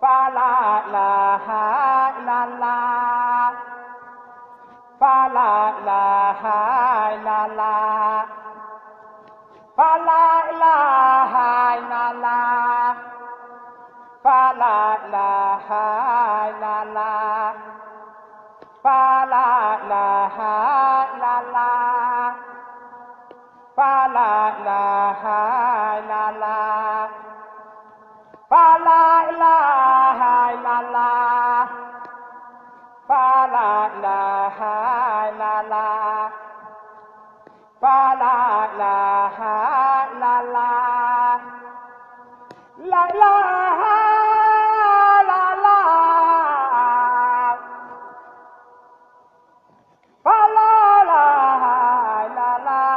fa la ilaha illallah fa la ilaha illallah fa la ilaha illallah fa la ilaha illallah fa la ilaha illallah fa la ilaha illallah fa la ilaha illallah fa la ilaha illallah fa la ilaha illallah la ilaha illallah fa la ilaha illallah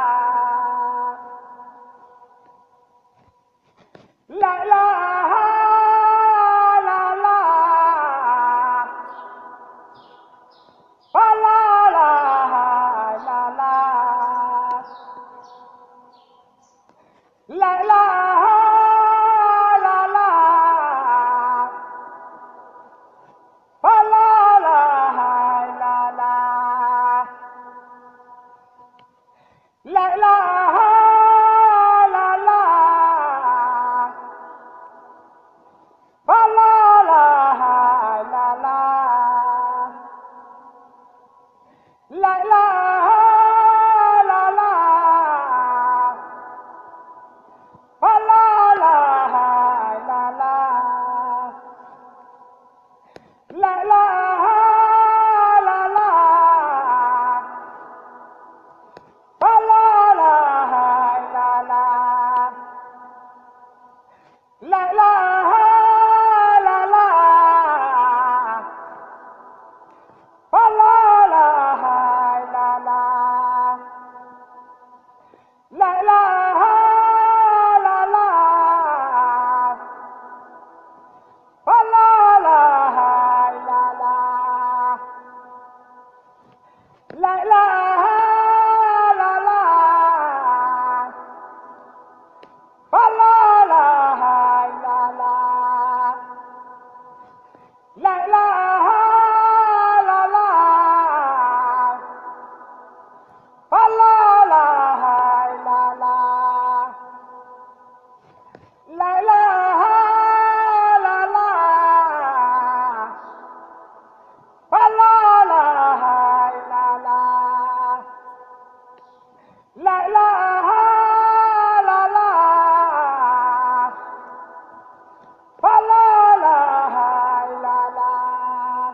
la ilaha illallah fa la ilaha illallah la ilaha illallah fa la ilaha illallah la ilaha illallah fa la ilaha illallah la ilaha illallah fa la ilaha illallah la ilaha illallah fa la ilaha illallah la ilaha illallah fa la ilaha illallah la ilaha illallah fa la ilaha illallah la ilaha illallah fa la ilaha illallah la ilaha illallah fa la ilaha illallah la ilaha illallah fa la ilaha illallah la ilaha illallah fa la ilaha illallah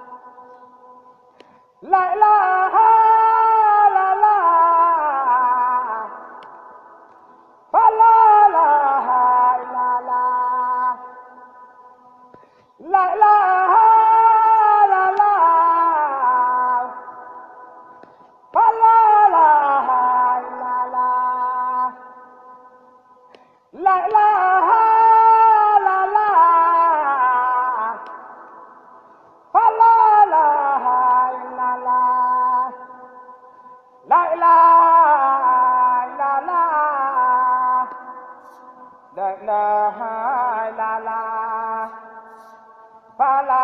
la ilaha illallah fa la ilaha illallah la ilaha illallah fa la ilaha illallah la ilaha illallah fa la ilaha illallah la ilaha illallah la ilaha illallah fa la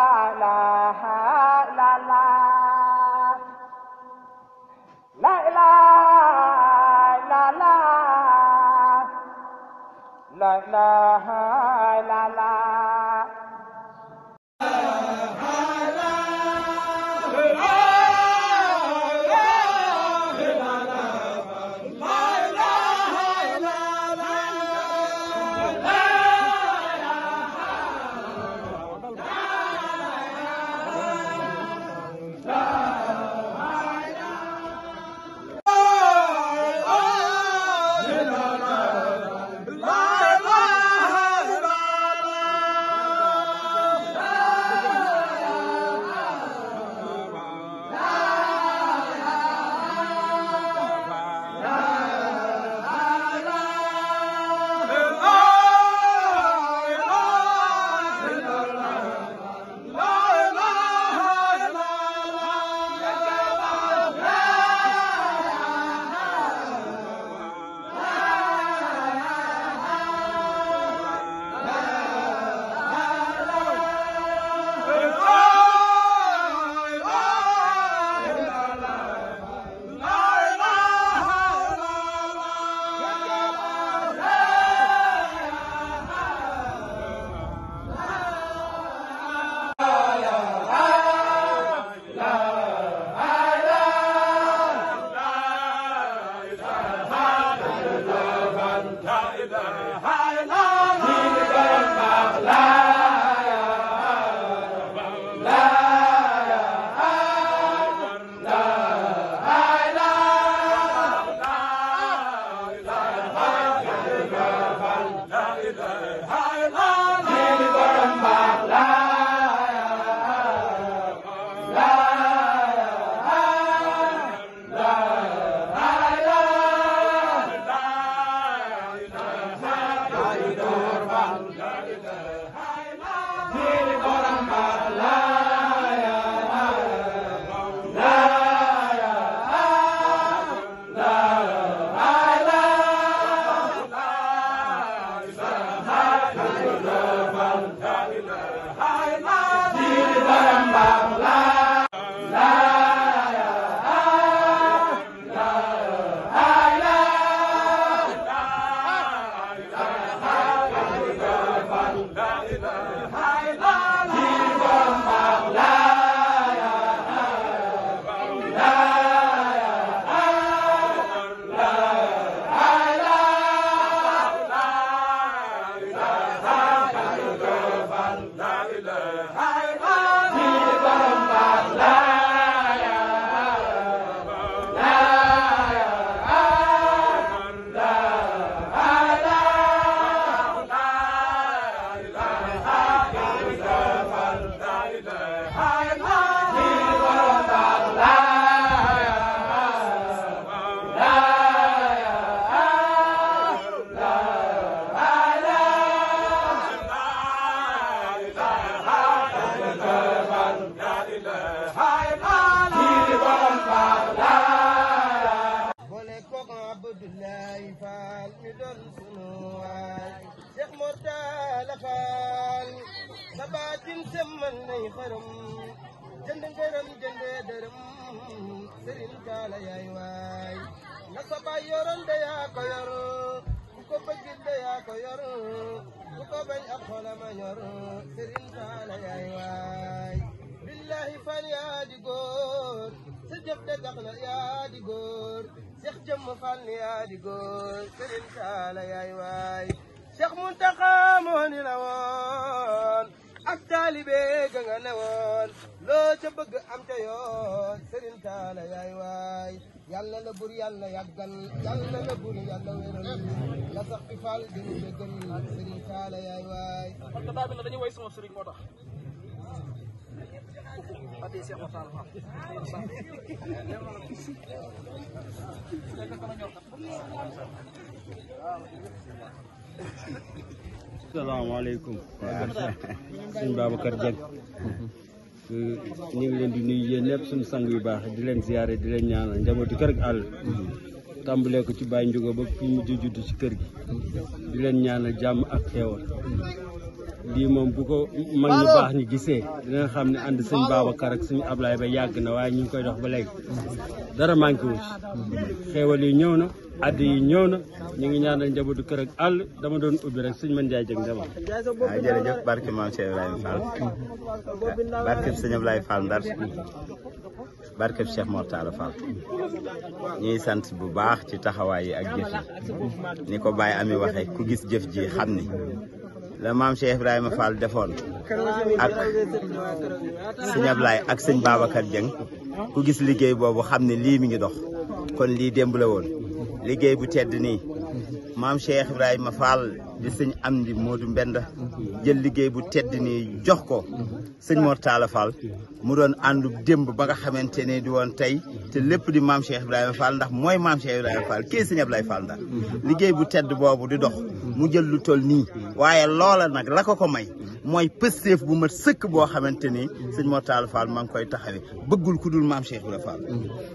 sabaatin semmal nay xaram jënd ngërëm jëndee dërëm Sëriñ Taala yaay waay la sa baay yoroon de yaa ko yor ku ko bëggit de yaa ko yor ku ko bañ ab xolama ñor Sëriñ Taala yaay waay billahi fan yaa di góor sa jëf de tax na yaa di góor Seex jëmm fan yaa di góor Sëriñ Taala yaay waay Seex Muntaxa moo ni la woon ak taalibe ga nga ne woon loo ca bëgg am ca yoon Sëriñ Taala yaay waay yàlla la bur yàlla yàggal yàlla la bur yàlla wéral la sax fi faal dinu dëggal Sëriñ Taala yaay waay parce que daa bi na dañuy way sama sëriñ moo tax ati Seex Mortalla Fall salaamaaleykum sëñ Babacar Dieng ñu ngi leen di nuyu yéen ñëpp suñu sang yu baax di leen ziyaare di leen ñaanal njabootu kër gi àll tàmbalee ko ci Baye Ndiouga ba fi mu judd ci kër gi di leen ñaanal jàmm ak xeewal lii moom bu ko mag ñu baax ñi gisee dina xam ne ànd sëñ Babacar ak suñu Ablaye ba yàgg na waaye ñu ngi koy dox ba léegi dara manqué wu ci xeewal yi ñëw na addi yi ñëw na ñu ngi ñaanal njabootu kër ak àll dama doon ubbi rek sëñ Man Njaay Jëng dama waaw jërëjëf barke maam Cheikh Ibrahima Fall barke sëñ Ablaye Fall Ndar barke Cheikh Mortalla Fall ñuy sant bu baax ci taxawaay yi ak jëf yi ni ko Baye Ami waxee ku gis jëf ji xam ni la maam Cheikh Ibrahima Fall defoon ak sëñ Ablaye ak sëñ Babacar Dieng ku gis liggéey boobu xam ne lii mi ngi dox kon lii démb la woon liggéey bu tedd nii maam Cheikh Ibrahima Fall di sëñ Amdi Modou Mbenda jël liggéey bu tedd nii jox ko sëñ Mortalla Fall mu doon àndu démb ba nga xamante ne di woon tey te lépp di maam Cheikh Ibrahima Fall ndax mooy maam Cheikh Ibrahima Fall kii sëñ Ablaye Fall ndax liggéey bu tedd boobu di dox mu jël lu toll nii waaye loola nag la ko may mooy pësteef bu mat sëkk boo xamante ni sëñ Mortalla Fall maa ngi koy taxawee bëggul ku dul maam Cheikh Ibrahima Fall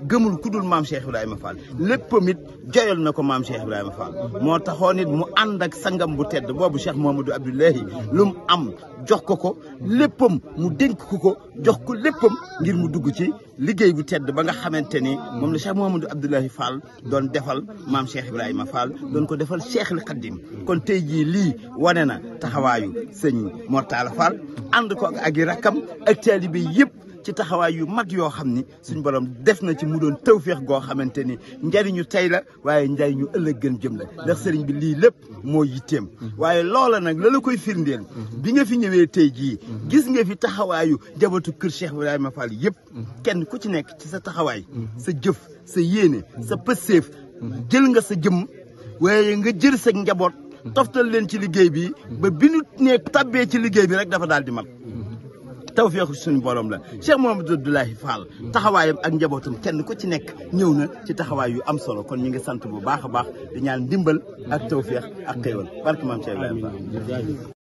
gëmul ku dul maam Cheikh Ibrahima Fall léppam it joyal na ko maam Cheikh Ibrahima Fall moo taxoon it mu ànd ak sangam bu tedd boobu Cheikh Mouhamadou Abdoulahi lu mu am jox ko léppam mu dénk ko jox ko léppam ngir mu dugg ci liggéey bu tedd ba nga xamante ni moom la Cheikh Mouhamadou Abdoulahi Fall doon defal maam Cheikh Ibrahima Fall doon ko defal Cheikh al Khadim kon tey jii lii wane na taxawaayu sëñ Mortalla Fall ànd ko ak i rakkam ak taalibe yëpp ci taxawaay yu mag yoo xam ni suñ borom def na ci mu doon tawféex goo xamante ni njariñu tey la waaye njariñu ëllëg gën jëm la ndax sëriñ bi lii lépp moo yitteem waaye loola nag la koy firndeel bi nga fi ñëwee tey jii gis nga fi taxawaayu jabatu kër Cheikh Ibrahima Fall yëpp kenn ku ci nekk ci sa taxawaay sa jëf sa yéene sa pësseef jël nga sa jëmm waaye nga jël sa njaboot toftal leen ci liggéey bi ba bi nu ne tabbee ci liggéey bi rek dafa daal di mat tawfeexu suñu borom la Cheikh Mouhamadou Abdoulahi Fall taxawaayam ak njabootam kenn ku ci nekk ñëw na ci taxawaay yu am solo kon ñu ngi sant bu baax a baax di ñaan ndimbal ak tawfeex ak xéewal barke maam Cheikh Ibrahima Fall